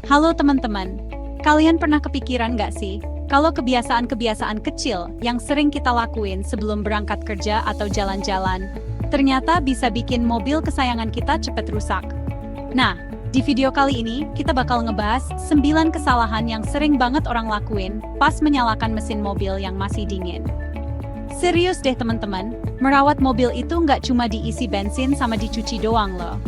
Halo teman-teman, kalian pernah kepikiran nggak sih, kalau kebiasaan-kebiasaan kecil yang sering kita lakuin sebelum berangkat kerja atau jalan-jalan, ternyata bisa bikin mobil kesayangan kita cepet rusak? Nah, di video kali ini, kita bakal ngebahas 9 kesalahan yang sering banget orang lakuin pas menyalakan mesin mobil yang masih dingin. Serius deh teman-teman, merawat mobil itu nggak cuma diisi bensin sama dicuci doang loh.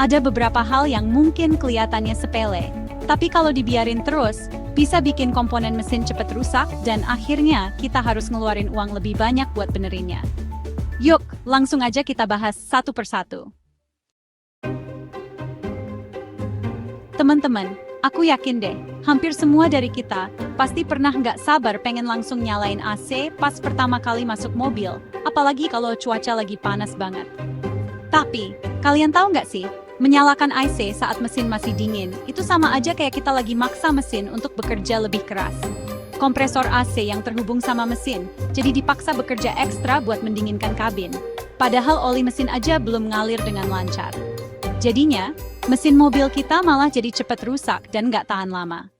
Ada beberapa hal yang mungkin kelihatannya sepele, tapi kalau dibiarin terus, bisa bikin komponen mesin cepet rusak dan akhirnya kita harus ngeluarin uang lebih banyak buat benerinnya. Yuk, langsung aja kita bahas satu persatu. Teman-teman, aku yakin deh, hampir semua dari kita pasti pernah nggak sabar pengen langsung nyalain AC pas pertama kali masuk mobil, apalagi kalau cuaca lagi panas banget. Tapi, kalian tahu nggak sih, menyalakan AC saat mesin masih dingin, itu sama aja kayak kita lagi maksa mesin untuk bekerja lebih keras. Kompresor AC yang terhubung sama mesin, jadi dipaksa bekerja ekstra buat mendinginkan kabin. Padahal oli mesin aja belum ngalir dengan lancar. Jadinya, mesin mobil kita malah jadi cepat rusak dan nggak tahan lama.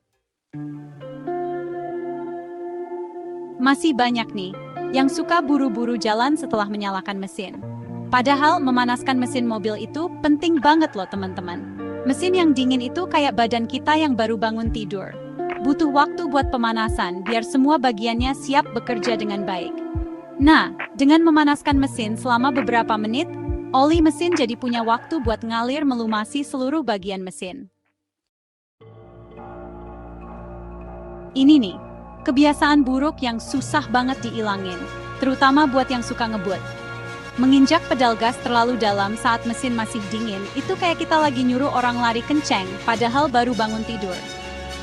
Masih banyak nih, yang suka buru-buru jalan setelah menyalakan mesin. Padahal memanaskan mesin mobil itu penting banget loh teman-teman. Mesin yang dingin itu kayak badan kita yang baru bangun tidur. Butuh waktu buat pemanasan biar semua bagiannya siap bekerja dengan baik. Nah, dengan memanaskan mesin selama beberapa menit, oli mesin jadi punya waktu buat ngalir melumasi seluruh bagian mesin. Ini nih, kebiasaan buruk yang susah banget diilangin, terutama buat yang suka ngebut. Menginjak pedal gas terlalu dalam saat mesin masih dingin, itu kayak kita lagi nyuruh orang lari kenceng, padahal baru bangun tidur.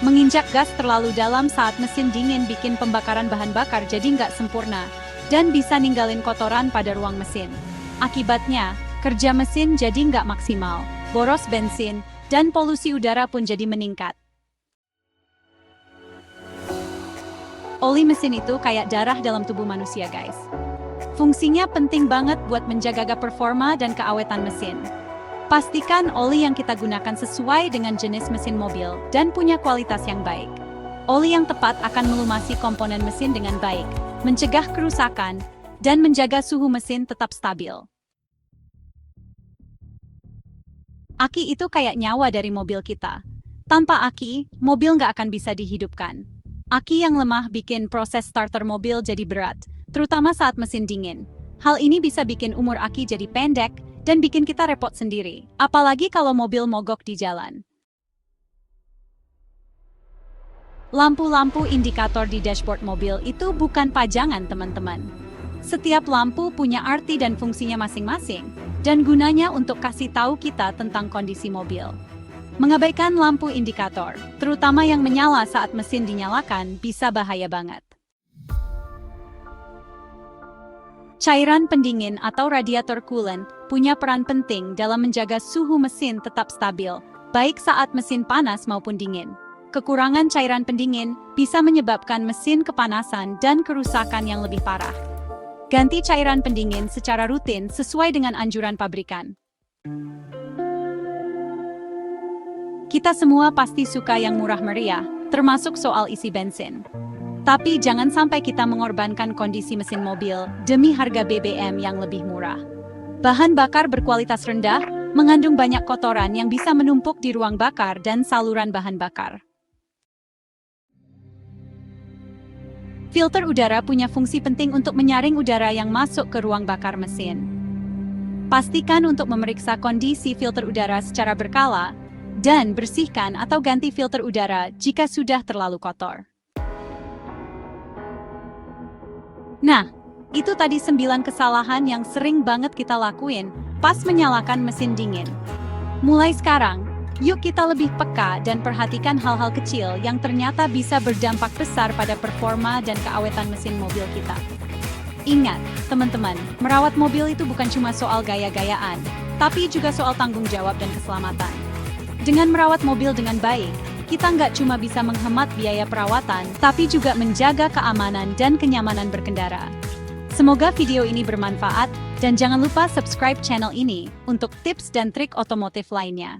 Menginjak gas terlalu dalam saat mesin dingin bikin pembakaran bahan bakar jadi nggak sempurna, dan bisa ninggalin kotoran pada ruang mesin. Akibatnya, kerja mesin jadi nggak maksimal, boros bensin, dan polusi udara pun jadi meningkat. Oli mesin itu kayak darah dalam tubuh manusia, guys. Fungsinya penting banget buat menjaga performa dan keawetan mesin. Pastikan oli yang kita gunakan sesuai dengan jenis mesin mobil dan punya kualitas yang baik. Oli yang tepat akan melumasi komponen mesin dengan baik, mencegah kerusakan, dan menjaga suhu mesin tetap stabil. Aki itu kayak nyawa dari mobil kita. Tanpa aki, mobil nggak akan bisa dihidupkan. Aki yang lemah bikin proses starter mobil jadi berat, terutama saat mesin dingin. Hal ini bisa bikin umur aki jadi pendek dan bikin kita repot sendiri, apalagi kalau mobil mogok di jalan. Lampu-lampu indikator di dashboard mobil itu bukan pajangan, teman-teman. Setiap lampu punya arti dan fungsinya masing-masing, dan gunanya untuk kasih tahu kita tentang kondisi mobil. Mengabaikan lampu indikator, terutama yang menyala saat mesin dinyalakan, bisa bahaya banget. Cairan pendingin atau radiator coolant punya peran penting dalam menjaga suhu mesin tetap stabil, baik saat mesin panas maupun dingin. Kekurangan cairan pendingin bisa menyebabkan mesin kepanasan dan kerusakan yang lebih parah. Ganti cairan pendingin secara rutin sesuai dengan anjuran pabrikan. Kita semua pasti suka yang murah meriah, termasuk soal isi bensin. Tapi jangan sampai kita mengorbankan kondisi mesin mobil demi harga BBM yang lebih murah. Bahan bakar berkualitas rendah mengandung banyak kotoran yang bisa menumpuk di ruang bakar dan saluran bahan bakar. Filter udara punya fungsi penting untuk menyaring udara yang masuk ke ruang bakar mesin. Pastikan untuk memeriksa kondisi filter udara secara berkala dan bersihkan atau ganti filter udara jika sudah terlalu kotor. Nah, itu tadi 9 kesalahan yang sering banget kita lakuin pas menyalakan mesin dingin. Mulai sekarang, yuk kita lebih peka dan perhatikan hal-hal kecil yang ternyata bisa berdampak besar pada performa dan keawetan mesin mobil kita. Ingat, teman-teman, merawat mobil itu bukan cuma soal gaya-gayaan, tapi juga soal tanggung jawab dan keselamatan. Dengan merawat mobil dengan baik, kita nggak cuma bisa menghemat biaya perawatan, tapi juga menjaga keamanan dan kenyamanan berkendara. Semoga video ini bermanfaat, dan jangan lupa subscribe channel ini untuk tips dan trik otomotif lainnya.